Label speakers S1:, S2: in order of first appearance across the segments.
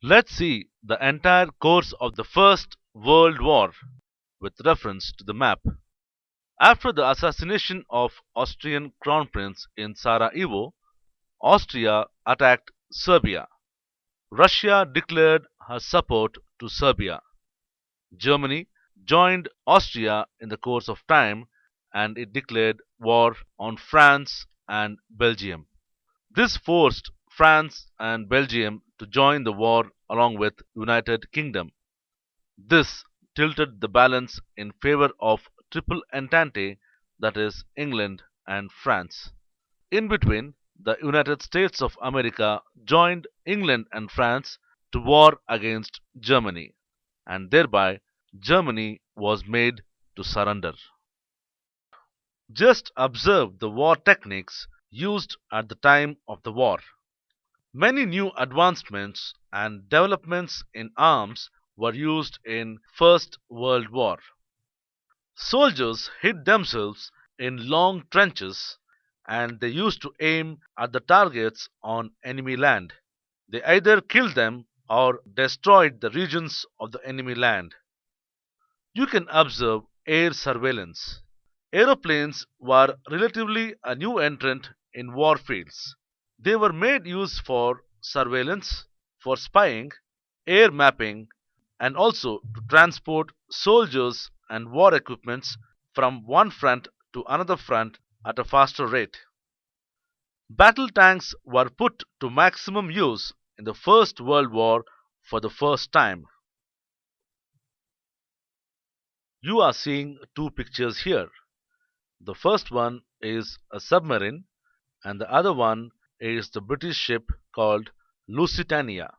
S1: Let's see the entire course of the First World War with reference to the map. After the assassination of Austrian Crown Prince in Sarajevo, Austria attacked Serbia. Russia declared her support to Serbia. Germany joined Austria in the course of time and it declared war on France and Belgium. This forced France and Belgium to join the war along with United Kingdom. This tilted the balance in favor of Triple Entente, that is England and France. In between, the United States of America joined England and France to war against Germany, and thereby Germany was made to surrender. Just observe the war techniques used at the time of the war. Many new advancements and developments in arms were used in First World War. Soldiers hid themselves in long trenches and they used to aim at the targets on enemy land. They either killed them or destroyed the regions of the enemy land. You can observe air surveillance. Aeroplanes were relatively a new entrant in war fields. They were made use for surveillance, for spying, air mapping, and also to transport soldiers and war equipments from one front to another front at a faster rate. Battle tanks were put to maximum use in the First World War for the first time. You are seeing two pictures here. The first one is a submarine and the other one is the British ship called Lusitania.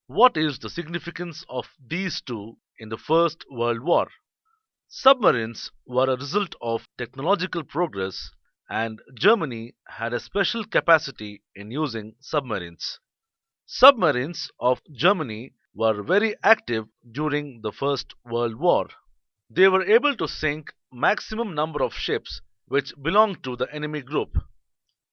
S1: What is the significance of these two in the First World War? Submarines were a result of technological progress and Germany had a special capacity in using submarines. Submarines of Germany were very active during the First World War. They were able to sink maximum number of ships which belonged to the enemy group.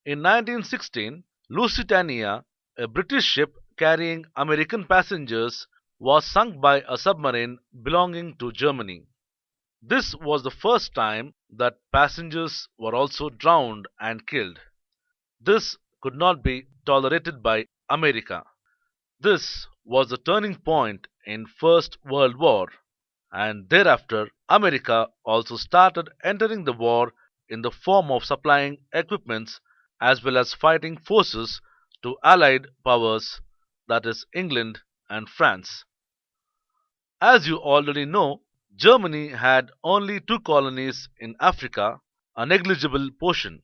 S1: In 1916, Lusitania, a British ship carrying American passengers, was sunk by a submarine belonging to Germany. This was the first time that passengers were also drowned and killed. This could not be tolerated by America. This was the turning point in First World War, and thereafter America also started entering the war in the form of supplying equipments as well as fighting forces to Allied powers, that is England and France. As you already know, Germany had only two colonies in Africa, a negligible portion.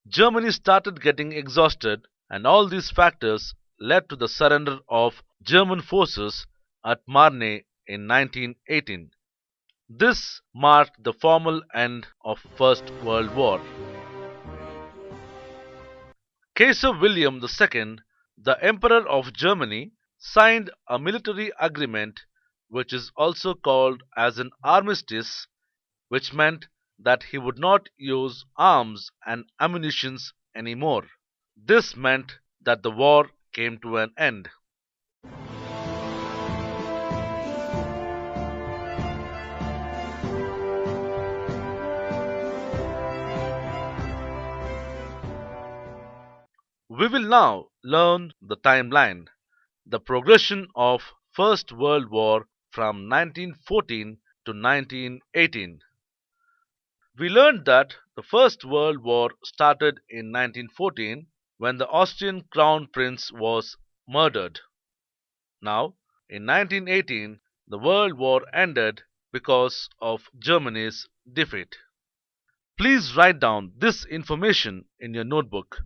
S1: Germany started getting exhausted, and all these factors led to the surrender of German forces at Marne in 1918. This marked the formal end of First World War. Kaiser William II, the Emperor of Germany, signed a military agreement which is also called as an armistice, which meant that he would not use arms and ammunitions anymore. This meant that the war came to an end. We will now learn the timeline, the progression of First World War from 1914 to 1918. We learned that the First World War started in 1914 when the Austrian Crown Prince was murdered. Now, in 1918, the World War ended because of Germany's defeat. Please write down this information in your notebook.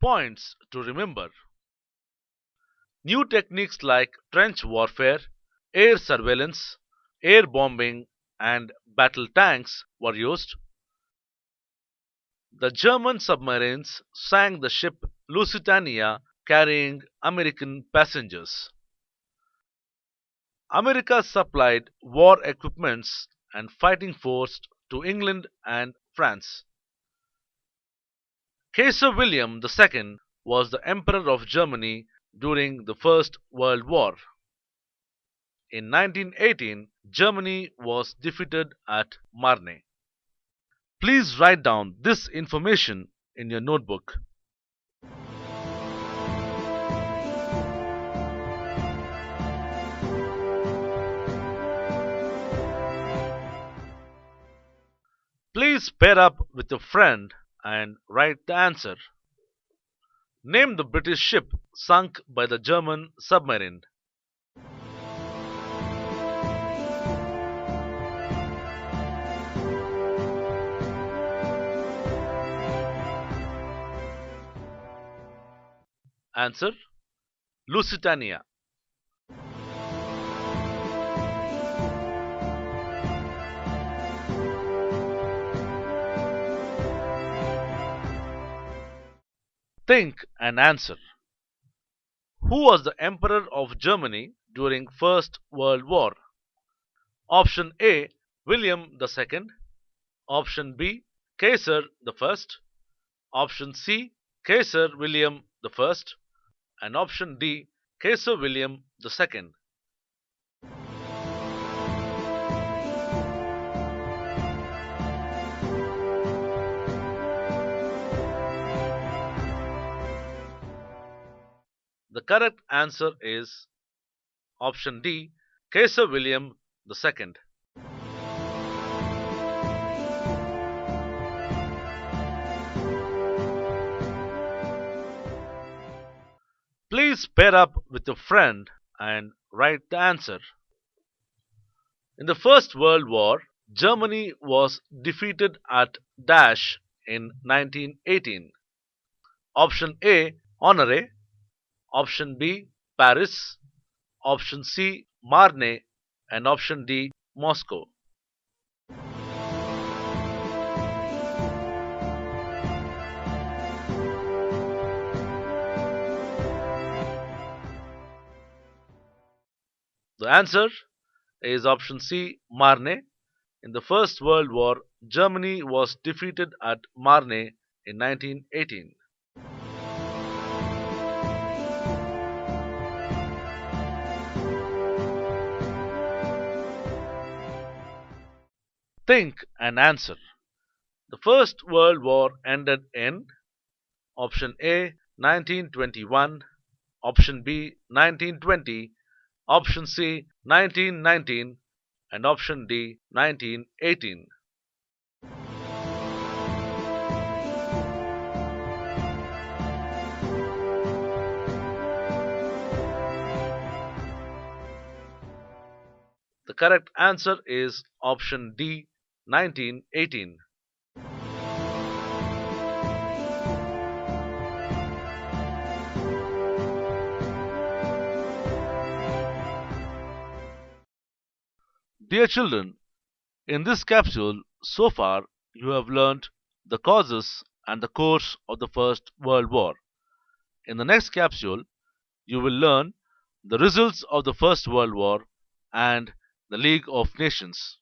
S1: Points to remember. New techniques like trench warfare, air surveillance, air bombing, and battle tanks were used. The German submarines sank the ship Lusitania carrying American passengers. America supplied war equipments and fighting force to England and France. Kaiser William II was the Emperor of Germany during the First World War. In 1918, Germany was defeated at Marne. Please write down this information in your notebook. Please pair up with a friend and write the answer. Name the British ship sunk by the German submarine. Answer: Lusitania. Think and answer. Who was the Emperor of Germany during First World War? Option A, William II. Option B, Kaiser I. Option C, Kaiser William I. And option D, Kaiser William II. The correct answer is option D, Kaiser William II. Please pair up with a friend and write the answer. In the First World War, Germany was defeated at Dash in 1918. Option A, Honore. Option B, Paris. Option C, Marne. And option D, Moscow. The answer is option C, Marne. In the First World War, Germany was defeated at Marne in 1918. Think and answer. The First World War ended in option A 1921, option B 1920, option C 1919, and option D 1918. The correct answer is option D 1918. Dear children, in this capsule, so far you have learnt the causes and the course of the First World War. In the next capsule, you will learn the results of the First World War and the League of Nations.